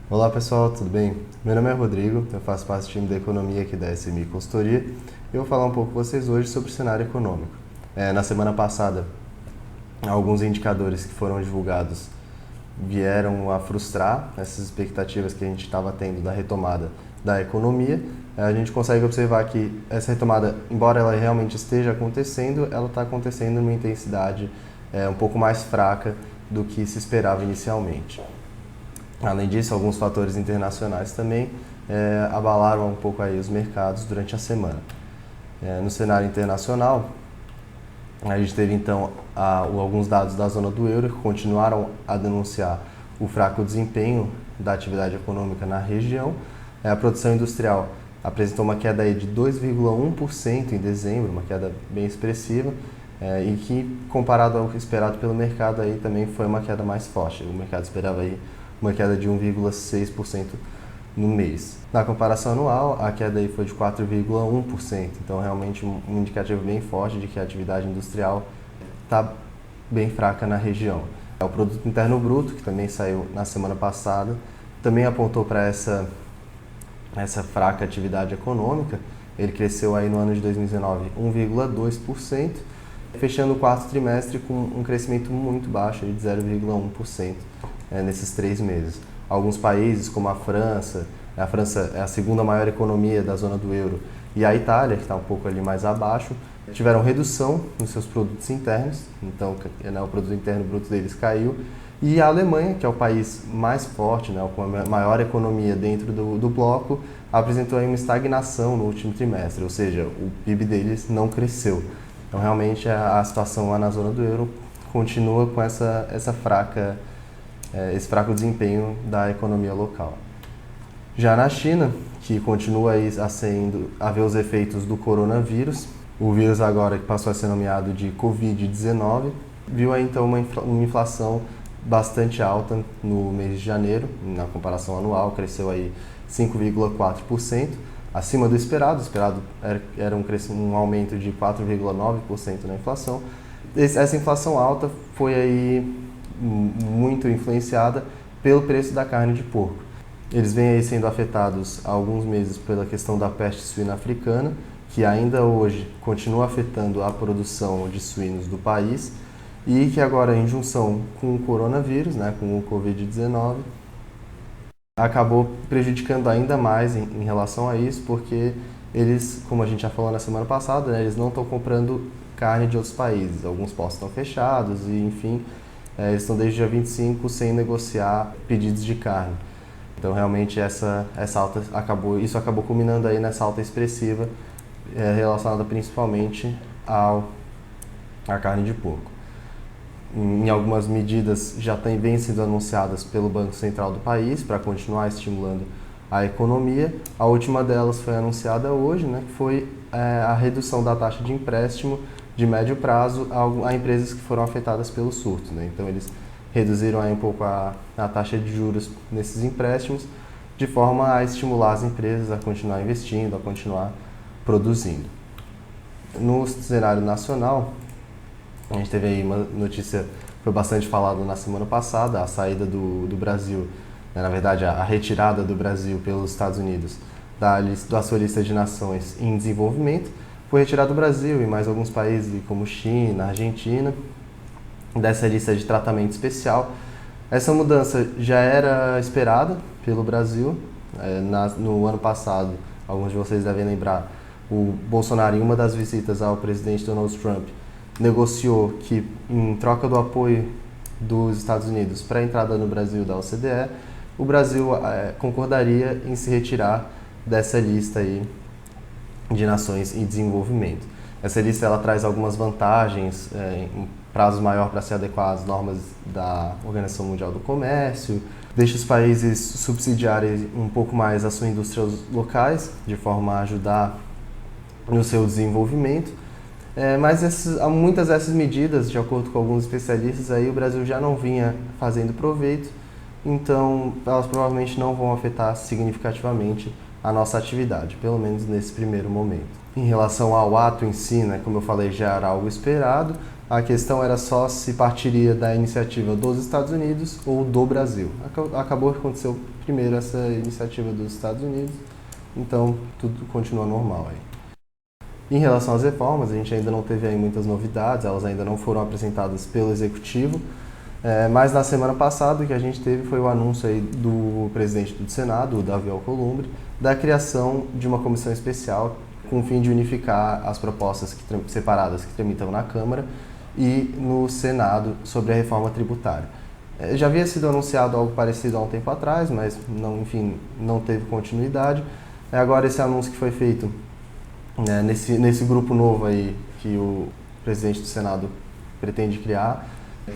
Olá pessoal, tudo bem? Meu nome é Rodrigo, eu faço parte do time da economia aqui da SMI Consultoria e eu vou falar um pouco com vocês hoje sobre o cenário econômico. Na semana passada, alguns indicadores que foram divulgados vieram a frustrar essas expectativas que a gente estava tendo da retomada da economia. A gente consegue observar que essa retomada, embora ela realmente esteja acontecendo, ela está acontecendo numa intensidade um pouco mais fraca do que se esperava inicialmente. Além disso, alguns fatores internacionais também abalaram um pouco aí os mercados durante a semana. No cenário internacional, a gente teve então alguns dados da zona do euro que continuaram a denunciar o fraco desempenho da atividade econômica na região. A produção industrial apresentou uma queda aí de 2,1% em dezembro, uma queda bem expressiva, e que, comparado ao esperado pelo mercado, aí também foi uma queda mais forte. O mercado esperava aí uma queda de 1,6% no mês. Na comparação anual, a queda aí foi de 4,1%, então realmente um indicativo bem forte de que a atividade industrial está bem fraca na região. O Produto Interno Bruto, que também saiu na semana passada, também apontou para essa fraca atividade econômica. Ele cresceu aí no ano de 2019 1,2%, fechando o quarto trimestre com um crescimento muito baixo de 0,1% nesses 3 meses. Alguns países, como a França é a segunda maior economia da zona do euro, e a Itália, que está um pouco ali mais abaixo, tiveram redução nos seus produtos internos, então o produto interno bruto deles caiu, e a Alemanha, que é o país mais forte, com a maior economia dentro do bloco, apresentou aí uma estagnação no último trimestre, ou seja, o PIB deles não cresceu. Então, realmente, a situação lá na zona do euro continua com esse fraco desempenho da economia local. Já na China, que continua aí a ver os efeitos do coronavírus, o vírus agora que passou a ser nomeado de Covid-19, viu aí então uma inflação bastante alta no mês de janeiro, na comparação anual, cresceu aí 5,4%, acima do esperado. O esperado era um aumento de 4,9% na inflação. Essa inflação alta foi aí muito influenciada pelo preço da carne de porco. Eles vêm aí sendo afetados há alguns meses pela questão da peste suína africana, que ainda hoje continua afetando a produção de suínos do país e que agora, em junção com o coronavírus, com o Covid-19, acabou prejudicando ainda mais em relação a isso, porque eles, como a gente já falou na semana passada, eles não estão comprando carne de outros países. Alguns postos estão fechados e, enfim, eles estão desde o dia 25 sem negociar pedidos de carne. Então, realmente, isso acabou culminando aí nessa alta expressiva relacionada principalmente à carne de porco. Em algumas medidas já vêm sendo anunciadas pelo Banco Central do país para continuar estimulando a economia. A última delas foi anunciada hoje, que foi a redução da taxa de empréstimo de médio prazo a empresas que foram afetadas pelo surto. Então, eles reduziram aí um pouco a taxa de juros nesses empréstimos, de forma a estimular as empresas a continuar investindo, a continuar produzindo. No cenário nacional, a gente teve aí uma notícia que foi bastante falada na semana passada, a saída do Brasil, na verdade a retirada do Brasil pelos Estados Unidos da sua lista de nações em desenvolvimento. Foi retirado o Brasil e mais alguns países como China, Argentina, dessa lista de tratamento especial. Essa mudança já era esperada pelo Brasil. No ano passado, alguns de vocês devem lembrar, o Bolsonaro, em uma das visitas ao presidente Donald Trump, negociou que, em troca do apoio dos Estados Unidos para a entrada no Brasil da OCDE, o Brasil concordaria em se retirar dessa lista aí de nações em desenvolvimento. Essa lista ela traz algumas vantagens, um prazo maior para se adequar às normas da Organização Mundial do Comércio, deixa os países subsidiarem um pouco mais a sua indústria locais, de forma a ajudar no seu desenvolvimento. Mas muitas dessas medidas, de acordo com alguns especialistas, aí o Brasil já não vinha fazendo proveito, então elas provavelmente não vão afetar significativamente a nossa atividade, pelo menos nesse primeiro momento. Em relação ao ato em si, como eu falei, já era algo esperado, A questão era só se partiria da iniciativa dos Estados Unidos ou do Brasil. Acabou que aconteceu primeiro essa iniciativa dos Estados Unidos, então tudo continua normal aí. Em relação às reformas, a gente ainda não teve aí muitas novidades, elas ainda não foram apresentadas pelo Executivo, mas na semana passada o que a gente teve foi o anúncio aí do presidente do Senado, o Davi Alcolumbre, da criação de uma comissão especial com o fim de unificar as propostas separadas que tramitam na Câmara e no Senado sobre a reforma tributária. Já havia sido anunciado algo parecido há um tempo atrás, mas não teve continuidade. Agora esse anúncio que foi feito nesse grupo novo aí que o presidente do Senado pretende criar,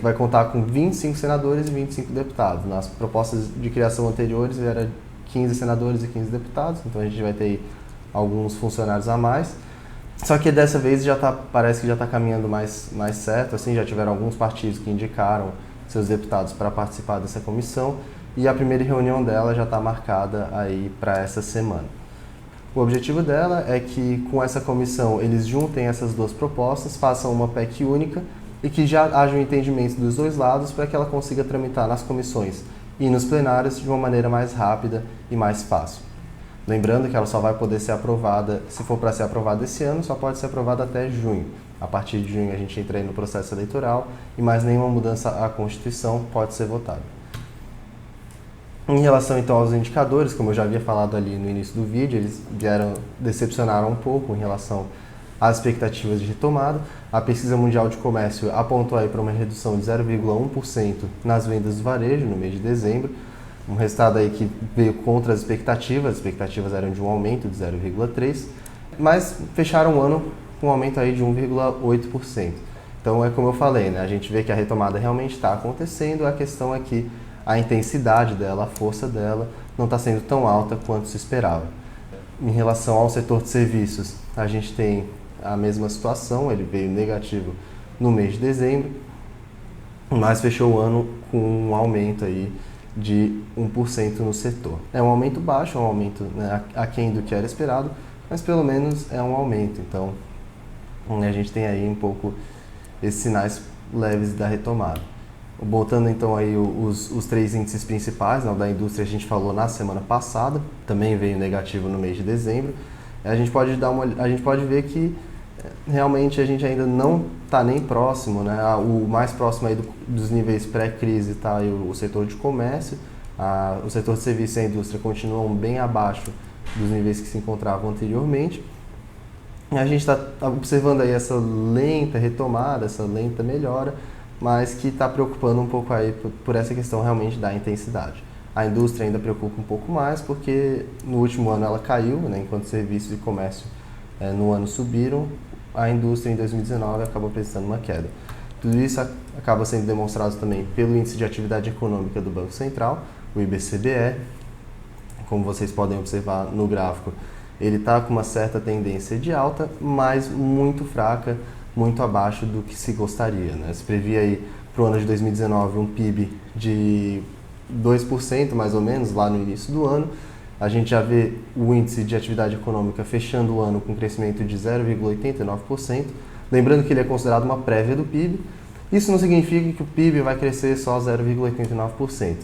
vai contar com 25 senadores e 25 deputados. Nas propostas de criação anteriores era 15 senadores e 15 deputados, então a gente vai ter aí alguns funcionários a mais. Só que dessa vez parece que já está caminhando mais certo, assim, já tiveram alguns partidos que indicaram seus deputados para participar dessa comissão e a primeira reunião dela já está marcada aí para essa semana. O objetivo dela é que com essa comissão eles juntem essas duas propostas, façam uma PEC única e que já haja um entendimento dos dois lados para que ela consiga tramitar nas comissões e nos plenários de uma maneira mais rápida e mais fácil. Lembrando que ela só vai poder ser aprovada, se for para ser aprovada esse ano, só pode ser aprovada até junho. A partir de junho a gente entra aí no processo eleitoral e mais nenhuma mudança à Constituição pode ser votada. Em relação então aos indicadores, como eu já havia falado ali no início do vídeo, eles decepcionaram um pouco em relação às expectativas de retomada. A Pesquisa Mundial de Comércio apontou aí para uma redução de 0,1% nas vendas do varejo no mês de dezembro, um resultado aí que veio contra as expectativas eram de um aumento de 0,3%, mas fecharam o ano com um aumento aí de 1,8%. Então é como eu falei, né? A gente vê que a retomada realmente está acontecendo, a questão é que a intensidade dela, a força dela, não está sendo tão alta quanto se esperava. Em relação ao setor de serviços, a gente tem a mesma situação, ele veio negativo no mês de dezembro, mas fechou o ano com um aumento aí de 1% no setor. É um aumento baixo, é um aumento, né, aquém do que era esperado, mas pelo menos é um aumento. Então, a gente tem aí um pouco esses sinais leves da retomada. Voltando então aí os três índices principais, né, da indústria a gente falou na semana passada, também veio negativo no mês de dezembro. A gente pode ver que realmente a gente ainda não está nem próximo, né? O mais próximo aí dos níveis pré-crise está aí o setor de comércio, o setor de serviços e a indústria continuam bem abaixo dos níveis que se encontravam anteriormente. E a gente está observando aí essa lenta retomada, essa lenta melhora, mas que está preocupando um pouco aí por essa questão realmente da intensidade. A indústria ainda preocupa um pouco mais porque no último ano ela caiu, né, enquanto serviços e comércio no ano subiram, a indústria em 2019 acabou apresentando uma queda. Tudo isso acaba sendo demonstrado também pelo Índice de Atividade Econômica do Banco Central, o IBCBE. Como vocês podem observar no gráfico, ele está com uma certa tendência de alta, mas muito fraca, muito abaixo do que se gostaria, né? Se previa aí para o ano de 2019 um PIB de 2% mais ou menos lá no início do ano. A gente já vê o índice de atividade econômica fechando o ano com crescimento de 0,89%. Lembrando que ele é considerado uma prévia do PIB. Isso não significa que o PIB vai crescer só 0,89%,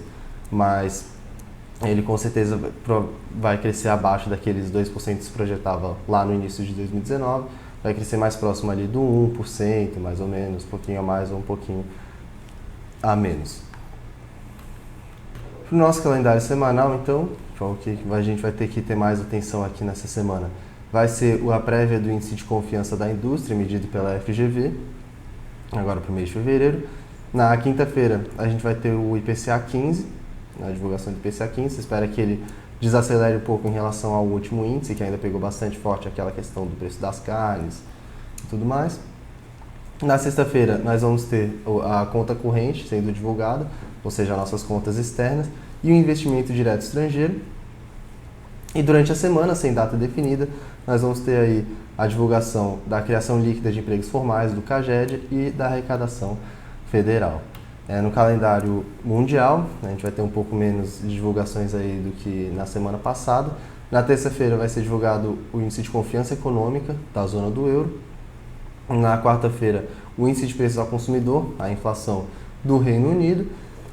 mas ele com certeza vai crescer abaixo daqueles 2% que se projetava lá no início de 2019. Vai crescer mais próximo ali do 1%, mais ou menos, um pouquinho a mais ou um pouquinho a menos. Para o nosso calendário semanal, então, o que a gente vai ter que ter mais atenção aqui nessa semana vai ser a prévia do Índice de Confiança da Indústria, medido pela FGV, agora para o mês de fevereiro. Na quinta-feira, a gente vai ter o IPCA 15, a divulgação do IPCA 15, se espera que ele desacelere um pouco em relação ao último índice, que ainda pegou bastante forte aquela questão do preço das carnes e tudo mais. Na sexta-feira, nós vamos ter a conta corrente sendo divulgada, ou seja, as nossas contas externas, e o investimento direto estrangeiro. E durante a semana, sem data definida, nós vamos ter aí a divulgação da criação líquida de empregos formais do CAGED e da arrecadação federal. No calendário mundial, a gente vai ter um pouco menos de divulgações aí do que na semana passada. Na terça-feira vai ser divulgado o Índice de Confiança Econômica da zona do euro. Na quarta-feira, o índice de preços ao consumidor, a inflação do Reino Unido,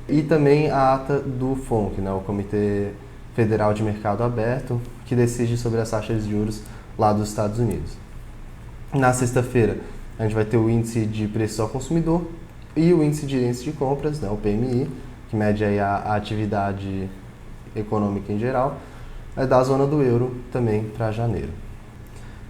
e também a ata do FONC, né, o Comitê Federal de Mercado Aberto, que decide sobre as taxas de juros lá dos Estados Unidos. Na sexta-feira, a gente vai ter o índice de preços ao consumidor e o índice de compras, né, o PMI, que mede aí a atividade econômica em geral, da zona do euro também para janeiro.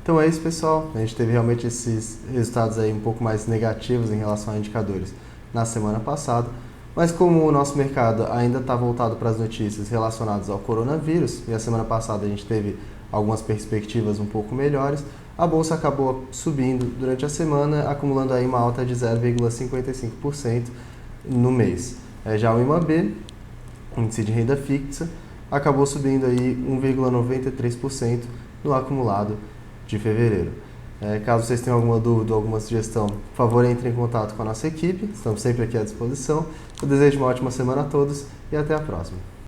Então é isso, pessoal. A gente teve realmente esses resultados aí um pouco mais negativos em relação a indicadores na semana passada, mas como o nosso mercado ainda está voltado para as notícias relacionadas ao coronavírus, e a semana passada a gente teve algumas perspectivas um pouco melhores, a bolsa acabou subindo durante a semana, acumulando aí uma alta de 0,55% no mês. Já o IMAB, índice de renda fixa, acabou subindo aí 1,93% no acumulado de fevereiro. Caso vocês tenham alguma dúvida ou alguma sugestão, por favor, entre em contato com a nossa equipe, estamos sempre aqui à disposição. Eu desejo uma ótima semana a todos e até a próxima.